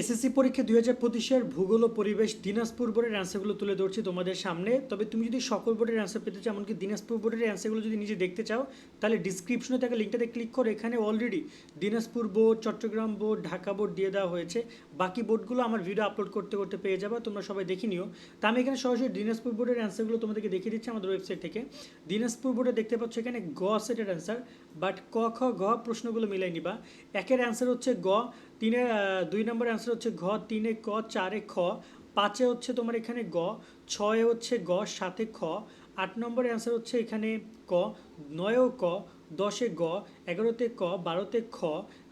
SSC পরীক্ষা 2025-এর ভূগোল ও পরিবেশ দিনাজপুর বোর্ডের অ্যান্সারগুলো তুলে ধরছি তোমাদের সামনে। তবে তুমি যদি সকল বোর্ডের অ্যান্সার পেতে চাও, এমনকি দিনাজপুর বোর্ডের অ্যান্সারগুলো যদি নিজে দেখতে চাও, তাহলে ডিসক্রিপশনে থাকা লিঙ্কটাতে ক্লিক করো। এখানে already Dinajpur board, Chattogram board, Dhaka board দিয়ে দেওয়া হয়েছে। বাকি বোর্ডগুলো আমার ভিডিও আপলোড করতে করতে পেয়ে যাবে, তোমরা সবাই দেখে নিও। তা আমি এখানে সরাসরি দিনাজপুর বোর্ডের অ্যান্সারগুলো তোমাদেরকে দেখিয়ে দিচ্ছি আমাদের ওয়েবসাইট থেকে। দিনাজপুর বোর্ডে দেখতে পাচ্ছ এখানে গ সেটের অ্যান্সার, বাট ক খ গ প্রশ্নগুলো মিলাই নিবা। একের অ্যান্সার হচ্ছে গ, তিনের 2 নম্বর অ্যান্সার হচ্ছে ঘ, 3-এ ক, 4-এ খ, 5-এ হচ্ছে তোমার এখানে গ, 6-এ হচ্ছে গ, 7-এ খ, 8 নম্বরের অ্যান্সার হচ্ছে এখানে ক, 9-এও ক, 10-এ গ, 11-তে ক, 12-তে খ,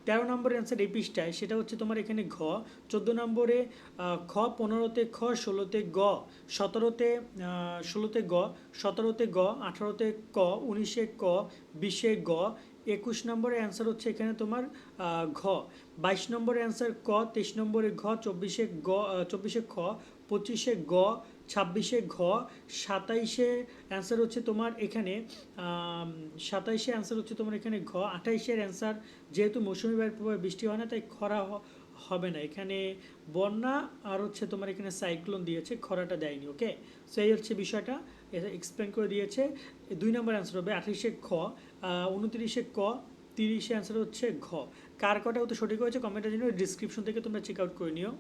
13 নম্বরের অ্যান্সার এই পৃষ্ঠায় সেটা হচ্ছে তোমার এখানে ঘ, 14 নম্বরে খ, 15-তে খ, 16-তে গ, 16-তে গ, 17-তে গ, 18-তে ক, 19-এ ক, 20-এ গ, 21 নম্বরের অ্যান্সার হচ্ছে এখানে তোমার ঘ, 22 নম্বরের অ্যান্সার ক, 23 নম্বরে ঘ, 24-এ গ, 24-এ খ, 25-এ গ, 26-এ ঘ, 27-এ অ্যান্সার হচ্ছে তোমার এখানে 27-এ অ্যান্সার হচ্ছে তোমার এখানে ঘ, 28-এর অ্যান্সার যেহেতু মৌসুমি বায়ুর প্রভাবে বৃষ্টি হয় না তাই খরা হবে না, এখানে বন্যা আর হচ্ছে তোমার এখানে সাইক্লোন দিয়েছে, খরাটা দেয়নি। ওকে, সো এই হচ্ছে বিষয়টা, এটা এক্সপ্লেন করে দিয়েছে। 2 নম্বর অ্যান্সার হবে 28-এ খ, 29-এ ক, 30-এ অ্যান্সার হচ্ছে ঘ। কার কটা উত্তর সঠিক হয়েছে কমেন্টের জন্য ডিসক্রিপশন থেকে তোমরা চেক আউট করে নিও।